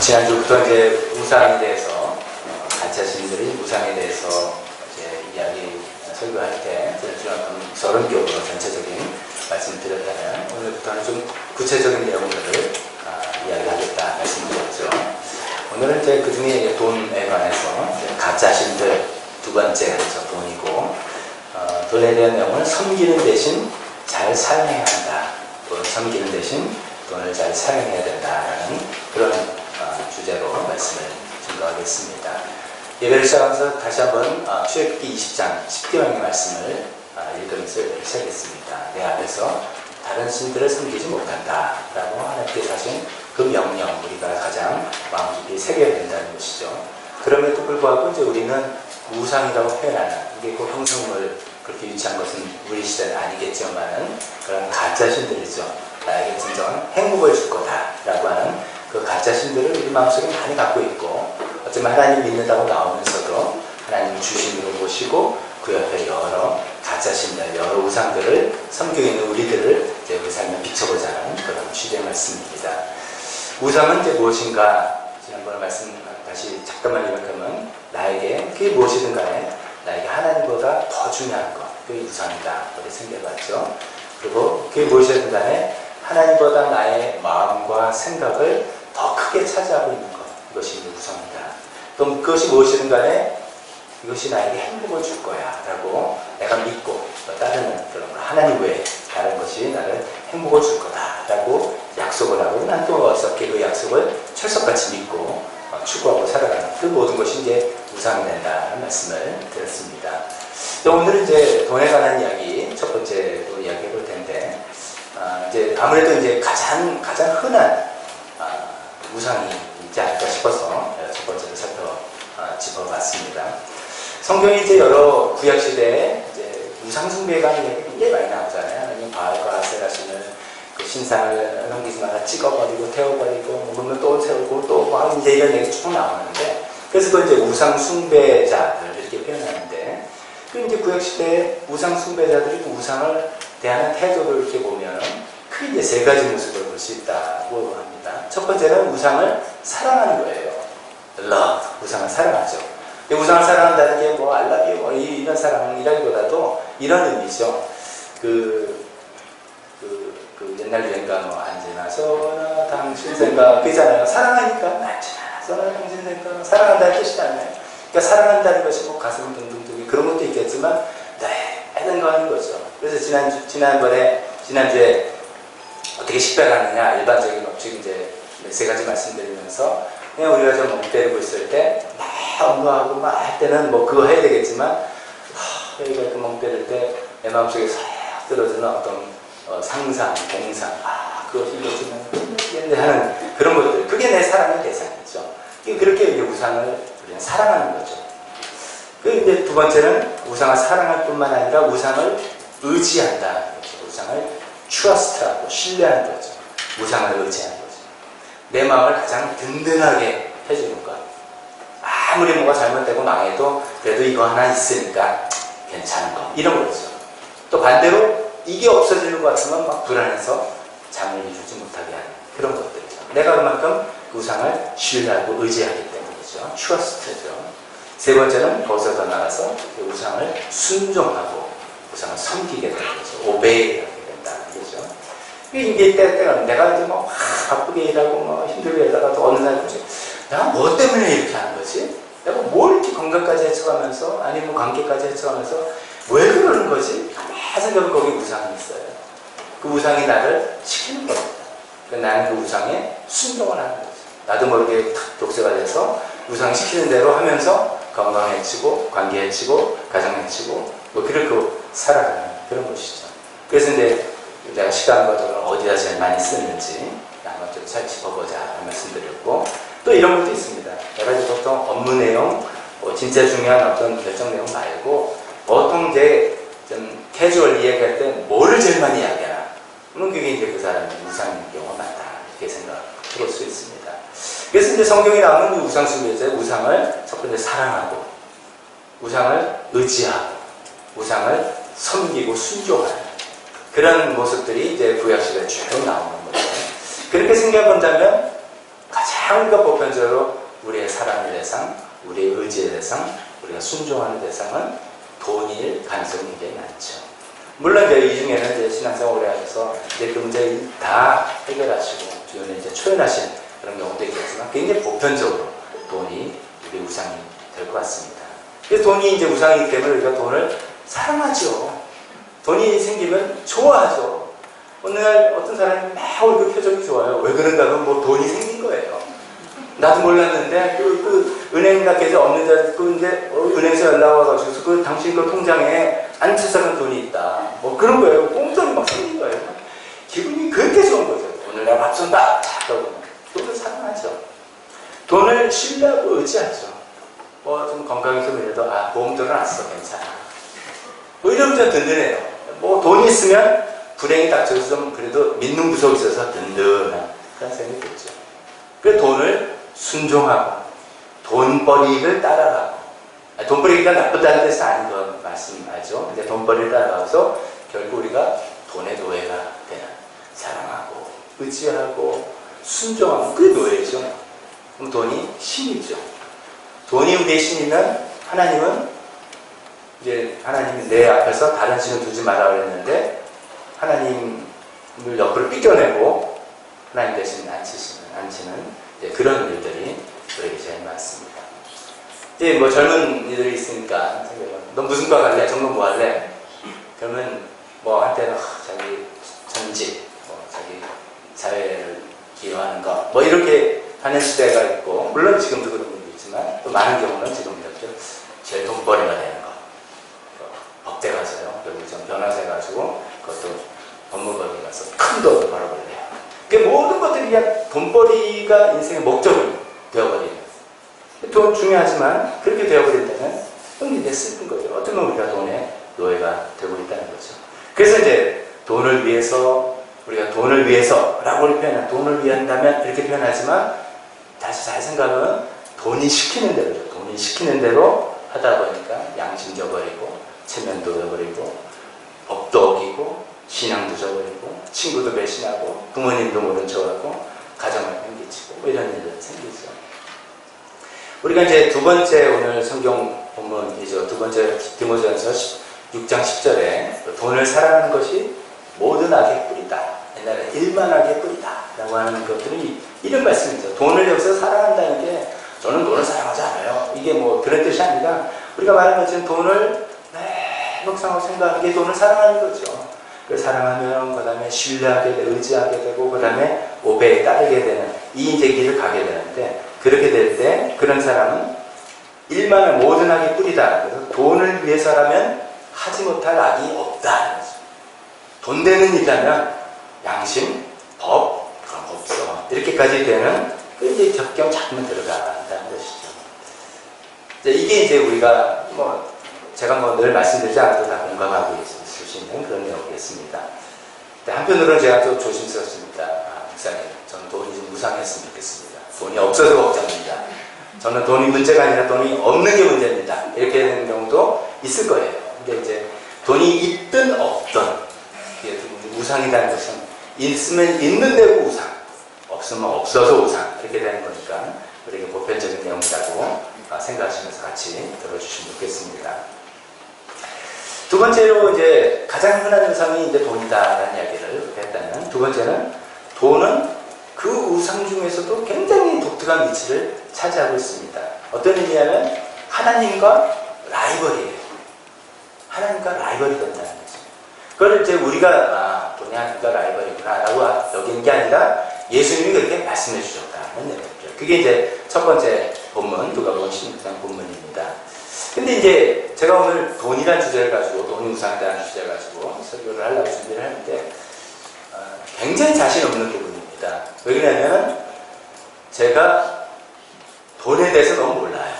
지난주부터 이제 우상에 대해서 가짜신들이 우상에 대해서 이제 이야기 설교할 때 어떤 서론격으로 전체적인 말씀을 드렸다면 오늘부터는 좀 구체적인 내용들을 이야기하겠다 말씀드렸죠. 오늘은 이제 그 중에 돈에 관해서 가짜신들 두 번째 돈이고 돈에 대한 내용은 섬기는 대신 잘 사용해야 한다. 또 섬기는 대신 돈을 잘 사용해야 된다라는 그런 주제로 말씀을 증거하겠습니다. 예배를 시작하면서 다시 한번 출애굽기 20장 10계명의 말씀을 읽으면서 예배를 시작했습니다. 내 앞에서 다른 신들을 섬기지 못한다 라고 하나님께서 하신 그 명령, 우리가 가장 마음 깊이 새겨야 된다는 것이죠. 그럼에도 불구하고 이제 우리는 우상이라고 표현하는, 이게 그 형성을 그렇게 유치한 것은 우리 시대는 아니겠지만은 그런 가짜 신들이죠. 나에게 진정한 행복을 줄 거다 라고 하는 그 가짜 신들을 우리 마음속에 많이 갖고 있고, 어쩌면 하나님 믿는다고 나오면서도 하나님 주신으로 모시고 그 옆에 여러 가짜 신들, 여러 우상들을 섬기고 있는 우리들을 이제 우리 삶에 비춰보자는 그런 취지의 말씀입니다. 우상은 이제 무엇인가, 지난번에 말씀 다시 잠깐만 요약하면 나에게 그게 무엇이든 간에 나에게 하나님보다 더 중요한 것, 그게 우상이다 이렇게 생각해봤죠. 그리고 그게 무엇이든 간에 하나님보다 나의 마음과 생각을 더 크게 차지하고 있는 것, 이것이 우상이다. 그럼 그것이 무엇이든 간에 이것이 나에게 행복을 줄 거야 라고 내가 믿고 따르는 그런 거, 하나님 외에 다른 것이 나를 행복을 줄 거다 라고 약속을 하고 난 또 어떻게 그 약속을 철석같이 믿고 추구하고 살아가는 그 모든 것이 이제 우상이 된다는 말씀을 드렸습니다. 오늘은 이제 돈에 관한 이야기 첫 번째로 이야기해 볼 텐데, 이제 아무래도 이제 가장 흔한 우상이 있지 않을까 싶어서 첫 번째로 짚어봤습니다. 성경이 이제 여러 구약 시대에 이제 우상 숭배에 관한 이야기가 굉장히 많이 나오잖아요. 하나님 바알과 아세라신을 그 신상을 넘기지마다 찍어버리고 태워버리고 그러면 또 세우고 또 막 이제 이런 얘기 쭉 나오는데, 그래서 그 이제 우상 숭배자들 이렇게 표현하는데, 그 이제 구약 시대에 우상 숭배자들이 그 우상을 대하는 태도를 이렇게 보면 크게 이제 세 가지 모습을 볼 수 있다고 합니다. 첫 번째는 우상을 사랑하는 거예요. love, 우상을 사랑하죠. 우상을 사랑한다는 게 뭐 I love you 뭐 이런 사랑이라기보다도 이런 의미죠. 옛날 유행가 뭐 안지나 서나 당신 생각 그잖아요. 사랑하니까 안지나 서나 당신 생각, 사랑한다는 뜻이 아니에요. 그러니까 사랑한다는 것이 뭐 가슴 둥둥둥이 그런 것도 있겠지만 이런 거 하는 거죠. 그래서 지난주에 어떻게 식별하느냐, 일반적인 법칙 이제 세 가지 말씀드리면서, 그냥 우리가 좀 멍 때리고 있을 때 막 업무하고 막 할 때는 뭐 그거 해야 되겠지만, 여기가 이렇게 멍 때릴 때 내 마음속에 싹 들어주는 어떤 상상, 공상, 그것이 이것이면 하는 그런 것들, 그게 내 사랑의 대상이죠. 그렇게 이제 우상을 우리는 사랑하는 거죠. 이제 두 번째는 우상을 사랑할 뿐만 아니라 우상을 의지한다. 그렇죠. 우상을 trust하고 신뢰하는 거죠. 우상을 의지하는 거죠. 내 마음을 가장 든든하게 해주는 것. 아무리 뭐가 잘못되고 망해도 그래도 이거 하나 있으니까 괜찮은 거. 이런 거죠. 또 반대로 이게 없어지는 것 같으면 막 불안해서 잠을 이루지 못하게 하는 그런 것들이죠. 내가 그만큼 그 우상을 신뢰하고 의지하기 때문이죠. trust죠. 세 번째는 거기서 더 나가서 그 우상을 순종하고 우상을 섬기게 되는 거죠. obey하게 된다는 거죠. 이게 때가 내가 이제 뭐 바쁘게 일하고 뭐 힘들게 일하다가 또 어느 날 보지, 내가 뭐 때문에 이렇게 하는 거지? 내가 뭘 이렇게 건강까지 해쳐가면서 아니면 관계까지 해쳐가면서 왜 그러는 거지? 가만히 생각하면 거기 우상이 있어요. 그 우상이 나를 시키는 겁니다. 그러니까 나는 그 우상에 순종을 하는 거죠. 나도 모르게 독세가 돼서 우상 시키는 대로 하면서 건강 해치고 관계 해치고 가정 해치고 뭐 그렇게 살아가는 그런 것이죠. 그래서 이제 내가 시간과 돈을 어디다 제일 많이 쓰는지 한번 좀 잘 짚어보자 말씀드렸고, 또 이런 것도 있습니다. 내가 이제 보통 업무 내용, 진짜 중요한 어떤 결정 내용 말고 보통 이제 좀 캐주얼 이야기할 때 뭐를 제일 많이 이야기하나? 그럼 그게 이제 그 사람의 우상인 경우가 많다. 이렇게 생각해볼 수 있습니다. 그래서 이제 성경에 나오는 그 우상 숭배자, 우상을 첫 번째 사랑하고, 우상을 의지하고, 우상을 섬기고 순종하는 그런 모습들이 이제 구약시대에 쭉 나오는 거죠. 그렇게 생각한다면 가장 그러니까 보편적으로 우리의 사랑의 대상, 우리의 의지의 대상, 우리가 순종하는 대상은 돈일 가능성이 굉장히 많죠. 물론 이제 이 중에는 이제 신앙생활 오래 하셔서 이제 그 문제를 다 해결하시고 주변에 이제 초연하신 그런 경우도 있겠지만 굉장히 보편적으로 돈이 우리 우상이 될 것 같습니다. 그래서 돈이 이제 우상이기 때문에 우리가 돈을 사랑하죠. 돈이 생기면 좋아하죠. 어느 날 어떤 사람이 막 얼굴 표정이 좋아요. 왜 그런가 하면 뭐 돈이 생긴 거예요. 나도 몰랐는데 은행 계좌 없는 자인데 은행에서 연락 와가지고 당신 그 통장에 안 찾아간 돈이 있다. 뭐 그런 거예요. 꽁돈이 막 생긴 거예요. 기분이 그렇게 좋은 거죠. 오늘 내가 밥 쏜다. 그러고 돈을 사랑하죠. 돈을 신뢰하고 의지하죠. 뭐 좀 건강이 좀 이래도 보험 들어놨어 괜찮아. 뭐 이러면 좀 든든해요. 뭐 돈이 있으면 불행이 닥쳐서 좀 그래도 믿는 구석이 있어서 든든한 그런 생각이 들죠. 그래서 돈을 순종하고 돈벌이를 따라가고 돈벌이가 나쁘다는 뜻은 아닌 건 말씀하죠. 근데 돈벌이를 따라가서 결국 우리가 돈의 노예가 되는 사랑하고 의지하고 순종하고 그게 노예죠. 그럼 돈이 신이죠. 돈이 우리의 신이면 하나님은 이제 하나님이 내 앞에서 다른 신을 두지 마라 그랬는데 하나님을 옆으로 삐껴내고 하나님 대신 앉히는 그런 일들이 우리에게 제일 많습니다. 이제 뭐 젊은 이들이 있으니까 너 무슨 과 갈래? 전공 뭐 할래? 그러면 뭐 한때는 자기 전직, 자기 사회를 기여하는 거 뭐 이렇게 하는 시대가 있고 물론 지금도 그런 분도 있지만 또 많은 경우는 지금 이렇게 제일 돈벌이가 되는 거 법대 가서요. 결국 좀 변호사 해가지고 그것도 법무법인 가서 큰 돈을 벌어버려요. 그 모든 것들이 그냥 돈벌이가 인생의 목적이 되어버리는 돈 중요하지만 그렇게 되어버린다면 굉장히 슬픈 거죠. 어쩌면 우리가 돈의 노예가 되고 있다는 거죠. 그래서 이제 돈을 위해서 우리가 돈을 위해서라고 표현한 돈을 위한다면 이렇게 표현하지만 다시 잘 생각하면 돈이 시키는 대로 하다 보니까 양심 저버리고 체면도 저버리고 법도 어기고 신앙도 저버리고 친구도 배신하고 부모님도 모른 척하고 가정을 팽개치고 뭐 이런 일들이 생기죠. 우리가 이제 두 번째 오늘 성경 본문이죠. 두 번째 디모데전서 6장 10절에 돈을 사랑하는 것이 모든 악의 뿌리다. 옛날에 일만 악의 뿌리다 라고 하는 것들이 이런 말씀이죠. 돈을 여기서 사랑한다는 게 저는 돈을 사랑하지 않아요. 이게 뭐 그런 뜻이 아니라 우리가 말하는 것처럼 돈을 묵상하고 생각하는 게 돈을 사랑하는 거죠. 그 사랑하면 그 다음에 신뢰하게 되고 의지하게 되고 그 다음에 오배에 따르게 되는 이 이제 길을 가게 되는데 그렇게 될 때 그런 사람은 일만을 모든 악이 뿌리다. 그래서 돈을 위해서라면 하지 못할 악이 없다. 돈 되는 일이라면 양심, 법 그런 거 없어. 이렇게까지 되는 그 이제 격경 자꾸만 들어간다는 것이죠. 이게 이제 우리가 제가 늘 말씀드리지 않아도 다 공감하고 있을 수 있는 그런 내용이겠습니다. 한편으로는 제가 좀 조심스럽습니다. 목사님, 저는 돈이 좀 무상했으면 좋겠습니다. 돈이 없어서 걱정입니다. 저는 돈이 문제가 아니라 돈이 없는 게 문제입니다. 이렇게 되는 경우도 있을 거예요. 근데 이제 돈이 있든 없든 우상이라는 것은 있으면 있는 대로 우상, 없으면 없어서 우상 이렇게 되는 거니까 우리에게 보편적인 내용이라고 생각하시면서 같이 들어주시면 좋겠습니다. 두 번째로 이제 가장 흔한 우상이 이제 돈이다라는 이야기를 했다면 두 번째는 돈은 그 우상 중에서도 굉장히 독특한 위치를 차지하고 있습니다. 어떤 의미냐면 하나님과 라이벌이에요. 하나님과 라이벌이 된다는 거죠. 그걸 이제 우리가 돈이 하나님과 라이벌이구나 라고 여기는 게 아니라 예수님이 그렇게 말씀해 주셨다는 얘기죠. 그게 이제 첫 번째 본문, 누가복음 16장 본문입니다. 근데 이제 제가 오늘 돈이라는 주제를 가지고 돈이 우상이라는 주제를 가지고 설교를 하려고 준비를 하는데 굉장히 자신 없는 부분입니다. 왜 그러냐면 제가 돈에 대해서 너무 몰라요.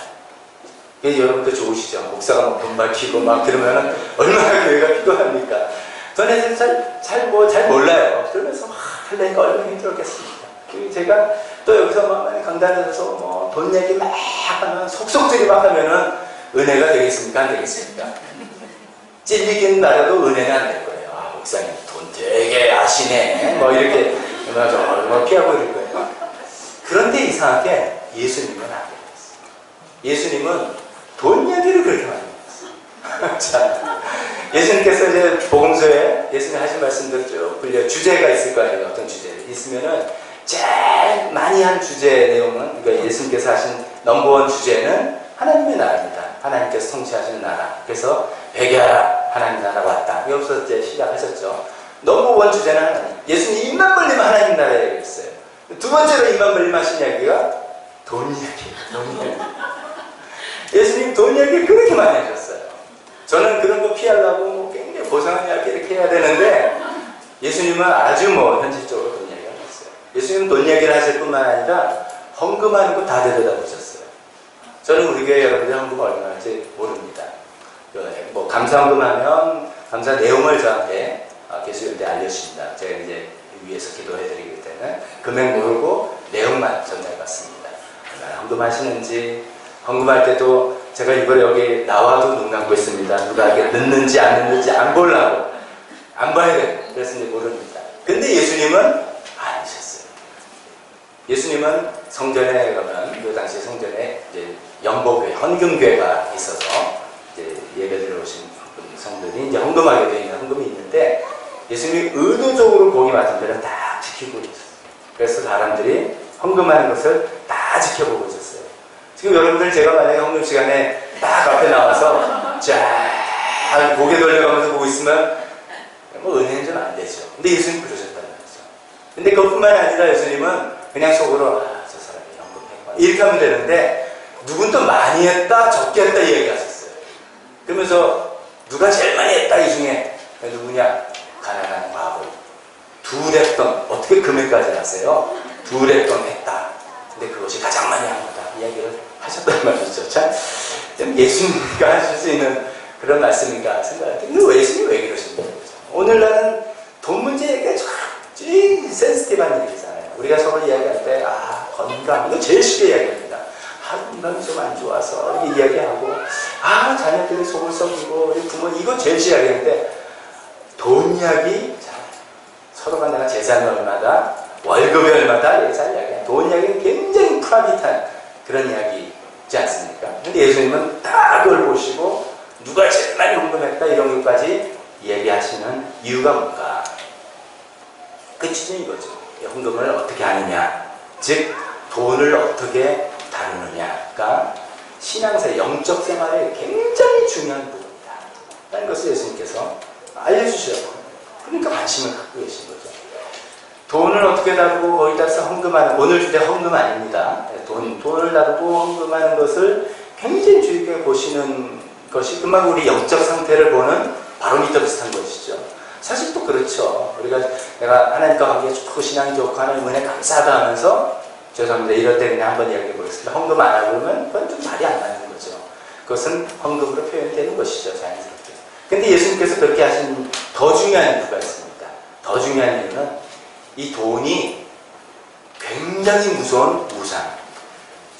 여러분도 좋으시죠? 목사가 돈 밝히고 그러면 얼마나 교회가 필요합니까? 돈에 대해서 잘 몰라요. 그러면서 하려니까 얼마나 힘들었겠습니까? 제가 또 여기서 강단에서 돈 얘기 막 하면 속속들이 막 하면은 은혜가 되겠습니까? 안 되겠습니까? 찔리긴 나라도 은혜는 안 될 거예요. 목사님 돈 되게 아시네. 이렇게 얼마나 피하고 이럴 거예요. 그런데 그런데 이상하게 예수님은 안 그랬어요. 예수님은 돈 이야기를 그렇게 많이 했어요. 자, 예수님께서 이제 복음서에 예수님 하신 말씀들 쭉 불려 주제가 있을 거 아니에요. 어떤 주제 있으면은 제일 많이 한 주제 내용은, 그러니까 예수님께서 하신 넘버원 주제는 하나님의 나라입니다. 하나님께서 통치하시는 나라. 그래서 회개하라, 하나님 나라 왔다. 여기서 이제 시작하셨죠. 넘버원 주제는 하나님. 예수님 입만 벌리면 하나님 나라 얘기했어요. 두 번째로 입만 벌리면 하신 이야기가 돈 이야기예요. 돈 이야기. 예수님 돈 이야기 그렇게 많이 하셨어요. 저는 그런 거 피하려고 뭐 굉장히 고상한 이야기 이렇게 해야 되는데, 예수님은 아주 뭐 현실적으로 돈 이야기를 하셨어요. 예수님은 돈 이야기를 하실 뿐만 아니라 헌금하는 거 다 데려다 보셨어요. 저는 우리 교회 여러분들 헌금 얼마나 할지 모릅니다. 뭐 감사헌금 하면 감사 내용을 저한테 계시할 때 알려주십니다. 제가 이제 위에서 기도해드리기 때문에 금액 모르고 내용만 전달받습니다. 얼마나 헌금하시는지, 헌금할 때도 제가 이걸 여기 나와도 눈 감고 있습니다. 누가 이게 넣는지 안 넣는지 안 보려고. 안 봐야 돼요. 그래서 이제 모릅니다. 근데 예수님은 아니셨어요. 예수님은 성전에 가면, 그 당시 성전에 이제 연보교회, 헌금교회가 있어서 이제 예배드려 오신 성들이 이제 헌금하게 되어 있는 헌금이 있는데, 예수님이 의도적으로 거기 맞은 데를 다 지키고 있었어요. 그래서 사람들이 헌금하는 것을 다 지켜보고 있었어요. 지금 여러분들 제가 만약에 헌금 시간에 딱 앞에 나와서 쫙 고개 돌려가면서 보고 있으면 뭐 은혜는 좀 안 되죠. 근데 예수님 그러셨다는 거죠. 근데 그것뿐만 아니라 예수님은 그냥 속으로 저 사람이 헌금했구나 이렇게 하면 되는데, 누군 또 많이 했다 적게 했다 이야기하셨어요. 그러면서 누가 제일 많이 했다 이 중에 누구냐? 가난한 과부. 2랩돈, 어떻게 금액까지 아세요? 2랩돈 했다. 근데 그것이 가장 많이 한 거다 이야기를 하셨단 말이죠. 참 예수님과 하실 수 있는 그런 말씀인가 생각할 때, 근데 예수님이 왜 그러신 거죠? 오늘날은 돈 문제 얘기가 참 센시티브한 일이잖아요. 우리가 서로 이야기할 때 건강, 이거 제일 쉽게 이야기합니다. 건강이 좀 안 좋아서 이렇게 이야기하고, 자녀들이 속을 썩이고 우리 부모, 이거 제일 쉽게 이야기하는데, 돈 이야기, 서로가 내가 재산이 얼마다, 월급이 얼마다, 예산 이야기, 돈 이야기는 굉장히 프라이빗한 그런 이야기지 않습니까? 근데 예수님은 다 그걸 보시고 누가 제일 많이 헌금했다 이런 것까지 얘기하시는 이유가 뭔가? 그 취지는 이거죠. 헌금을 어떻게 하느냐, 즉 돈을 어떻게 다루느냐가 신앙생활, 영적 생활에 굉장히 중요한 부분이다 라는 것을 예수님께서 알려주셔요. 그러니까 관심을 갖고 계신 거죠. 돈을 어떻게 다루고 거기에 따라서 헌금하는, 오늘 주제 헌금 아닙니다. 돈을 다루고 헌금하는 것을 굉장히 주의 깊게 보시는 것이 금방 우리 영적 상태를 보는 바로미터 비슷한 것이죠. 사실 또 그렇죠. 우리가 내가 하나님과 관계 좋고 신앙이 좋고 하나님 은혜 감사하다 하면서, 죄송합니다, 이럴 때 그냥 한번 이야기해 보겠습니다. 헌금 안 하고 그러면 그건 좀 말이 안 맞는 거죠. 그것은 헌금으로 표현되는 것이죠, 자연스럽게. 근데 예수님께서 그렇게 하신 더 중요한 이유가 있습니다. 더 중요한 이유는 이 돈이 굉장히 무서운 우상,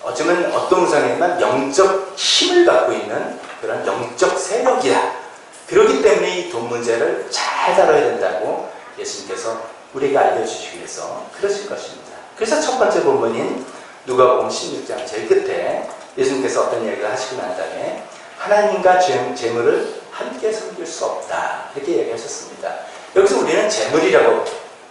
어쩌면 어떤 우상이지만 영적 힘을 갖고 있는 그런 영적 세력이야. 그렇기 때문에 이 돈 문제를 잘 다뤄야 된다고 예수님께서 우리에게 알려주시기 위해서 그러실 것입니다. 그래서 첫 번째 본문인 누가복음 16장 제일 끝에 예수님께서 어떤 이야기를 하시고 난 다음에 하나님과 재물을 함께 섬길 수 없다 이렇게 얘기하셨습니다. 여기서 우리는 재물이라고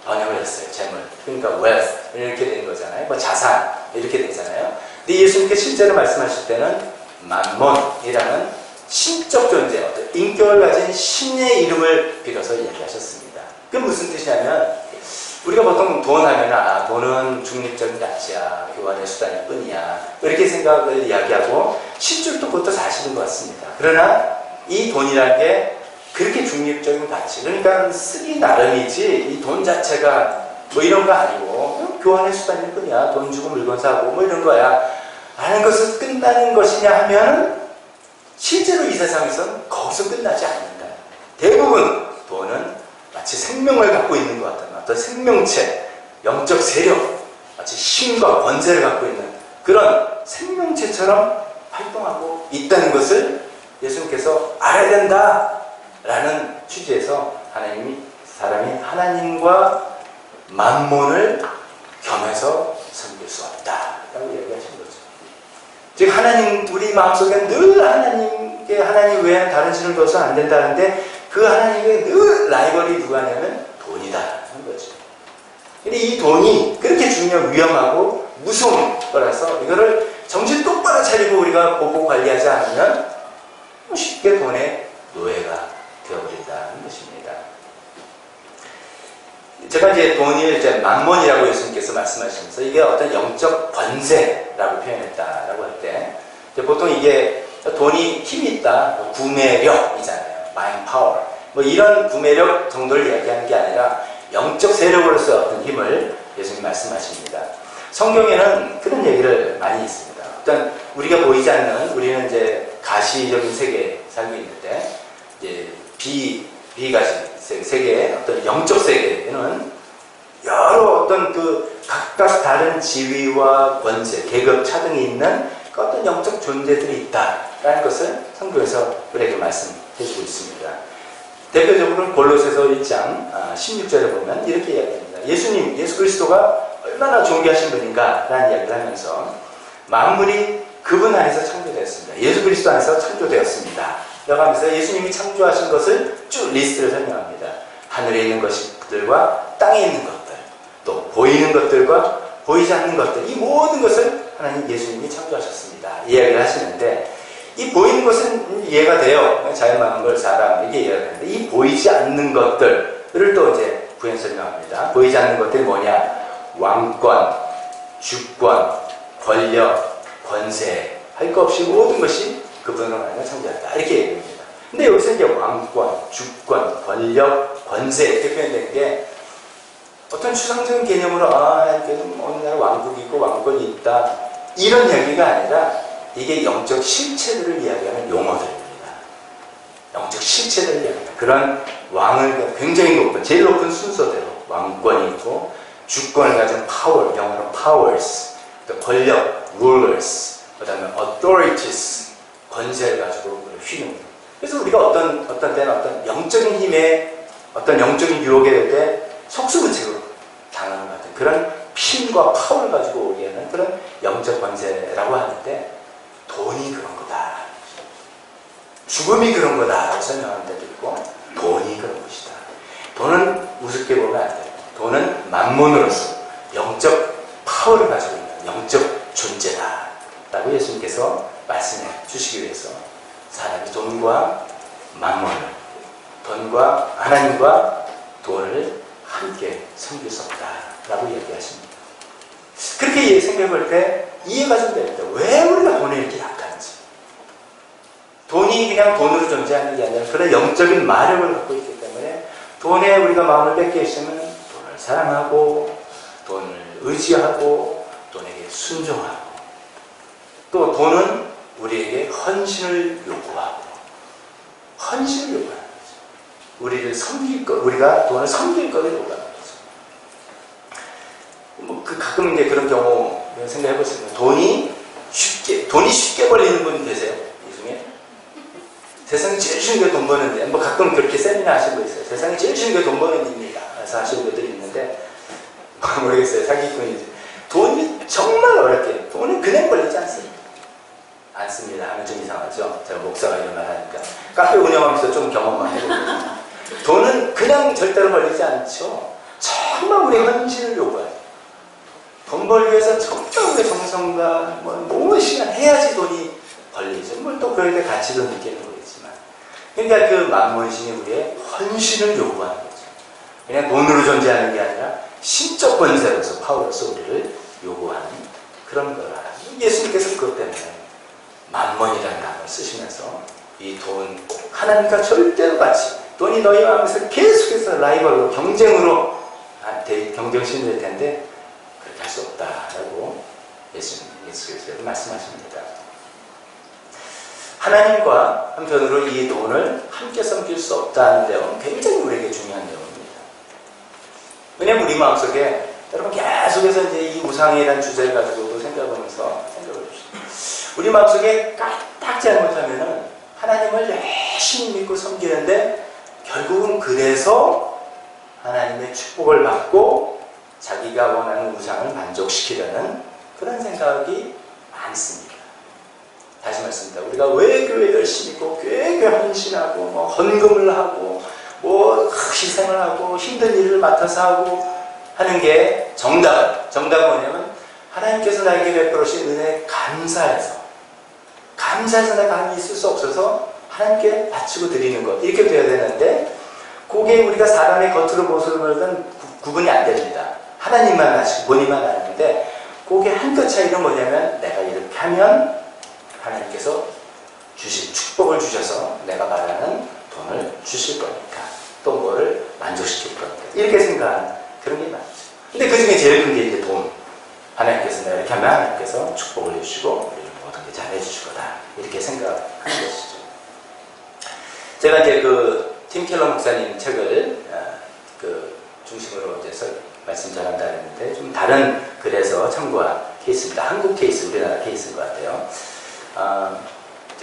번역을 했어요. 재물, 그러니까 wealth 이렇게 된 거잖아요. 뭐 자산 이렇게 되잖아요. 근데 예수님께서 실제로 말씀하실 때는 만몬이라는 신적 존재, 어떤 인격을 가진 신의 이름을 빌어서 이야기하셨습니다. 그게 무슨 뜻이냐면, 우리가 보통 돈 하면 돈은 중립적인 가치야, 교환의 수단일 뿐이야 이렇게 생각을 이야기하고 실질도 그것도 사실인 것 같습니다. 그러나 이 돈이라는 게 그렇게 중립적인 가치, 그러니까 쓰기 나름이지 이 돈 자체가 뭐 이런 거 아니고 교환의 수단일 뿐이야, 돈 주고 물건 사고 뭐 이런 거야 하는 것을 끝나는 것이냐 하면, 실제로 이 세상에서는 거기서 끝나지 않는다. 대부분 돈은 마치 생명을 갖고 있는 것 같은 어떤 생명체, 영적 세력, 마치 힘과 권세를 갖고 있는 그런 생명체처럼 활동하고 있다는 것을 예수님께서 알아야 된다라는 취지에서 사람이 하나님과 만몬을 겸해서 섬길 수 없다 라고 얘기하신 거죠. 즉 하나님, 우리 마음속에 늘 하나님 외에는 다른 신을 둬서 안 된다는데 그 하나님의 늘 라이벌이 누가 냐면 돈이다 하는 거죠. 근데 이 돈이 그렇게 위험하고 무서운 거라서 이거를 정신 똑바로 차리고 우리가 보고 관리하지 않으면 쉽게 돈의 노예가 되어버린다는 것입니다. 제가 이제 돈을 이제 만몬이라고 예수님께서 말씀하시면서 이게 어떤 영적 권세라고 표현했다라고 할 때 보통 이게 돈이 힘이 있다, 구매력이잖아요. buying power. 뭐 이런 구매력 정도를 이야기하는 게 아니라 영적 세력으로서 어떤 힘을 예수님 말씀하십니다. 성경에는 그런 얘기를 많이 있습니다. 일단 우리가 보이지 않는, 우리는 이제 가시적인 세계에 살고 있는데 이제 비가시 세계의 어떤 영적 세계에는 여러 어떤 그 각각 다른 지위와 권세, 계급 차등이 있는 그 어떤 영적 존재들이 있다라는 것을 성경에서 우리에게 말씀해주고 있습니다. 대표적으로 골로새서 1장 16절에 보면 이렇게 이야기합니다. 예수 그리스도가 얼마나 존귀하신 분인가 라는 이야기를 하면서 만물이 그분 안에서 창조되었습니다. 예수 그리스도 안에서 창조되었습니다. 라고 하면서 예수님이 창조하신 것을 쭉 리스트를 설명합니다. 하늘에 있는 것들과 땅에 있는 것들, 또 보이는 것들과 보이지 않는 것들, 이 모든 것을 하나님 예수님이 창조하셨습니다. 이야기를 하시는데 이 보이는 것은 이해가 돼요. 자연만한 걸 사람, 이게 이해가 되는데 이 보이지 않는 것들을 또 이제 부연 설명합니다. 보이지 않는 것들이 뭐냐? 왕권, 주권, 권력, 권세, 할 것 없이 모든 것이 그분으로 말하여 창조했다. 이렇게 얘기합니다. 근데 여기서 이제 왕권, 주권, 권력, 권세 이렇게 표현되는 게 어떤 추상적인 개념으로 하나님께서는 어느 나라 왕국이 있고 왕권이 있다. 이런 얘기가 아니라 이게 영적 실체들을 이야기하는 용어들입니다. 영적 실체들을 이야기합니다. 그런 왕을 굉장히 높은, 제일 높은 순서대로 왕권이 있고 주권을 가진 파워, 영어로 powers, 또 권력, rulers, 그 다음에 authorities, 권세를 가지고 휘는. 그래서 우리가 어떤 때는 어떤 영적인 힘에 어떤 영적인 유혹에 될 때 속수무책으로 당하는 것 같은 그런 힘과 파워를 가지고 오게 하는 그런 영적 권세라고 하는데 돈이 그런 거다. 죽음이 그런 거다. 설명하는 데도 있고 돈이 그런 것이다. 돈은 우습게 보면 안 돼요. 돈은 만몬으로서 영적 파워를 가지고 있는 영적 존재다. 라고 예수님께서 말씀해 주시기 위해서 사람이 돈과 만몬을, 돈과 하나님과 돈을 함께 섬길 수 없다라고 이야기하십니다. 그렇게 생각할 때 이해가 좀 됩니다. 왜 우리가 돈에 이렇게 약한지. 돈이 그냥 돈으로 존재하는 게 아니라 그런 영적인 마력을 갖고 있기 때문에 돈에 우리가 마음을 뺏겨 있으면 돈을 사랑하고 돈을 의지하고 돈에게 순종하고 또 돈은 우리에게 헌신을 요구하고 헌신을 요구하는 거죠. 우리를 섬길 것, 우리가 돈을 섬길 것을 요구하는 거죠. 가끔 이제 그런 경우 생각해 보시면 돈이 쉽게 벌리는 분 계세요? 이 중에? 세상에 제일 쉬운 게 돈 버는데, 가끔 그렇게 세미나 하시는 거 있어요. 세상에 제일 쉬운 게 돈 버는 일입니다. 그래서 하시는 분들이 있는데, 모르겠어요. 사기꾼이지. 돈이 정말 어렵게, 돈은 그냥 벌리지 않습니다. 하면 좀 이상하죠? 제가 목사가 이런 말 하니까. 카페 운영하면서 좀 경험만 해보거든요. 돈은 그냥 절대로 벌리지 않죠. 정말 우리 헌신을 요구해요. 돈 벌기 위해서 정말 우리 정성과 모든 시간 해야지 돈이 벌리죠. 또 그럴 때 가치도 느끼는 거겠지만. 그러니까 그 만몬신이 우리의 헌신을 요구하는 거죠. 그냥 돈으로 존재하는 게 아니라 신적 권세로서 파워로서 우리를 요구하는 그런 거라. 예수님께서 그것 때문에 만몬이라는 단어를 쓰시면서 이 돈, 하나님과 절대로 같이 돈이 너희 마음에서 계속해서 라이벌로 경쟁으로 경쟁심이 될 텐데 그렇게 할 수 없다라고 예수께서 말씀하십니다. 하나님과 한편으로 이 돈을 함께 섬길 수 없다는 내용은 굉장히 우리에게 중요한 내용입니다. 왜냐하면 우리 마음속에 여러분 계속해서 이제 이 우상이라는 주제를 가지고 생각하면서 생각을 해주십시오. 우리 마음속에 딱 잘못하면은 하나님을 열심히 믿고 섬기는데 결국은 그래서 하나님의 축복을 받고 자기가 원하는 우상을 만족시키려는 그런 생각이 많습니다. 다시 말씀드립니다. 우리가 왜 교회 열심히 있고 교회 헌신하고 뭐 헌금을 하고 뭐 희생을 하고 힘든 일을 맡아서 하고 하는 게 정답은 뭐냐면 하나님께서 나에게 베풀으신 은혜에 감사해서 내가 있을 수 없어서 하나님께 바치고 드리는 것, 이렇게 돼야 되는데 그게 우리가 사람의 겉으로 모습으로는 구분이 안 됩니다. 하나님만 아시고 본인만 아는데 그게 한 끗 차이는 뭐냐면 내가 이렇게 하면 하나님께서 주실 축복을 주셔서 내가 말하는 돈을 주실 거니까 또 뭐를 만족시킬 거니까 이렇게 생각하는 그런 게 많죠. 근데 그 중에 제일 큰 게 이제 돈. 하나님께서 내가 이렇게 하면 하나님께서 축복을 해주시고 우리를 모든 게 잘해 주실 거다, 이렇게 생각하는 것이죠. 제가 이제 팀 켈러 목사님 책을 중심으로 이제 말씀 전한다 했는데 좀 다른 글에서 참고한 케이스입니다. 한국 케이스, 우리나라 케이스인 것 같아요.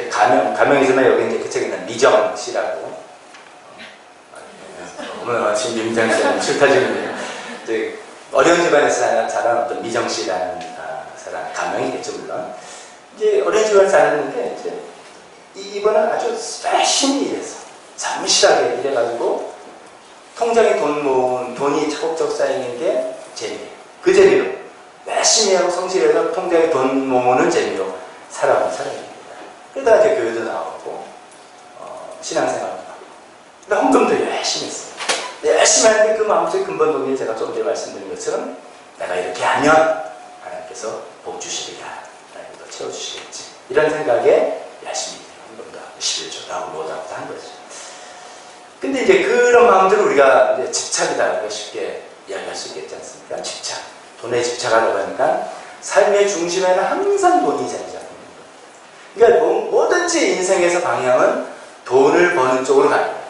가명이지만 여기 이제 그 책에는 미정 씨라고, 오늘 지금 미정 씨는 출타 중인데요. 이제 어려운 집안에서 자란 어떤 미정 씨라는 사람, 가명이겠죠 물론. 이제 어려운 집안에서 자랐는데 이제 이분은 아주 열심히 일해서 성실하게 일해가지고 통장에 돈이 차곡차곡 쌓이는 게 재미예요. 그 재미로 열심히 하고 성실해서 통장에 돈 모으는 재미로 살아온 사람입니다. 그러다가 이제 교회도 나오고 신앙생활도 하고, 근데 헌금도 열심히 했어요. 열심히 하는데 그 마음속에 근본동기는 제가 조금 전에 말씀드린 것처럼 내가 이렇게 하면 하나님께서 복 주시리라, 하나님께서 채워주시겠지, 이런 생각에 열심히 헌금도 하고 11조도 하고 뭐도 하고 한 거죠. 근데 이제 그런 마음들을 우리가 이제 집착이다 쉽게 이야기할 수 있겠지 않습니까? 집착. 돈에 집착하려고 하니까 삶의 중심에는 항상 돈이 자리 잡는 거예요. 그러니까 뭐든지 인생에서 방향은 돈을 버는 쪽으로 가는 거예요.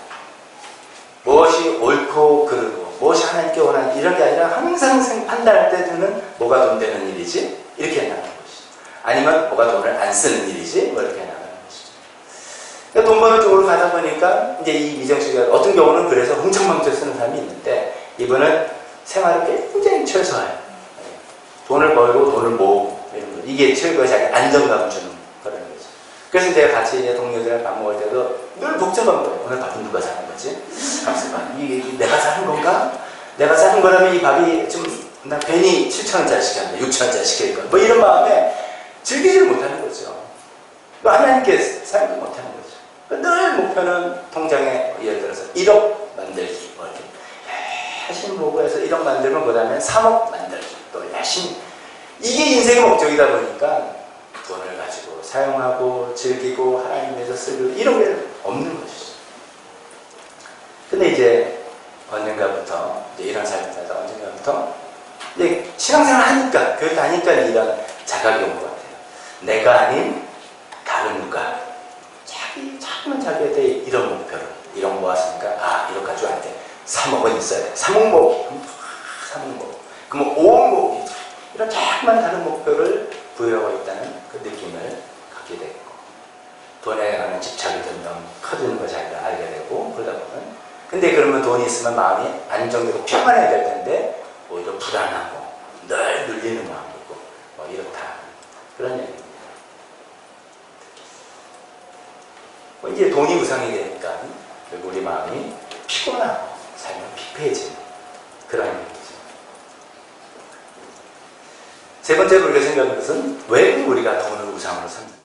무엇이 옳고 그르고 무엇이 하나님께 원하는 이런 게 아니라 항상 판단할 때는 뭐가 돈 되는 일이지? 이렇게 나가는 것이죠. 아니면 뭐가 돈을 안 쓰는 일이지? 뭐 이렇게 나가는 것이죠. 그러니까 돈 버는 쪽으로 가다 보니까 이제 이 미정 씨가 어떤 경우는 그래서 흥청망청 쓰는 사람이 있는데 이분은 생활을 굉장히 최소화해요. 돈을 벌고 돈을 모으고 이런 거. 이게 최고의 자기 안정감을 주는 그런 거죠. 그래서 이제 같이 이제 동료들이랑 밥 먹을 때도 늘 복잡한 거예요. 오늘 밥은 누가 사는 거지? 이게 내가 사는 건가? 내가 사는 거라면 이 밥이 나 괜히 7,000원짜리 시켰는데 6,000원짜리 시킬 거. 뭐 이런 마음에 즐기지를 못하는 거죠. 하나님께 사용도 못하는 거죠. 늘 목표는 통장에 예를 들어서 1억 만들기. 뭐 이렇게 열심히 모고해서 1억 만들면 그 다음에 3억 만들기. 또 열심히. 이게 인생의 목적이다 보니까 돈을 가지고 사용하고 즐기고 하나님 위해서 쓰고 이런 게 없는 것이죠. 근데 이제 언젠가부터 이제 이런 삶을 살다 언젠가부터 이제 신앙생활 하니까 교회 다니까 이런 자각이 온 것 같아요. 내가 아닌 다른 누가 자꾸만 자기에 대해 이런 목표를 1억 모았으니까 1억 가지고 안 돼. 3억은 있어야 돼. 3억 모으기. 3억 모으기. 그러면 5억 모으기. 이런 자꾸만 다른 목표를 부여하고 있다는 그 느낌을 갖게 되고, 돈에 관한 집착이 점점 커지는 걸 자기가 알게 되고, 그러다 보면 근데 그러면 돈이 있으면 마음이 안정되고 평안해야 될 텐데 오히려 불안하고 늘 눌리는 마음이고 뭐 이렇다, 그런 얘기입니다. 이제 돈이 우상이 되니까 결국 우리 마음이 피곤하고 삶은 피폐해지는 그런 얘기죠. 세 번째로 우리가 생각하는 것은 왜 우리가 돈을 우상으로 삼는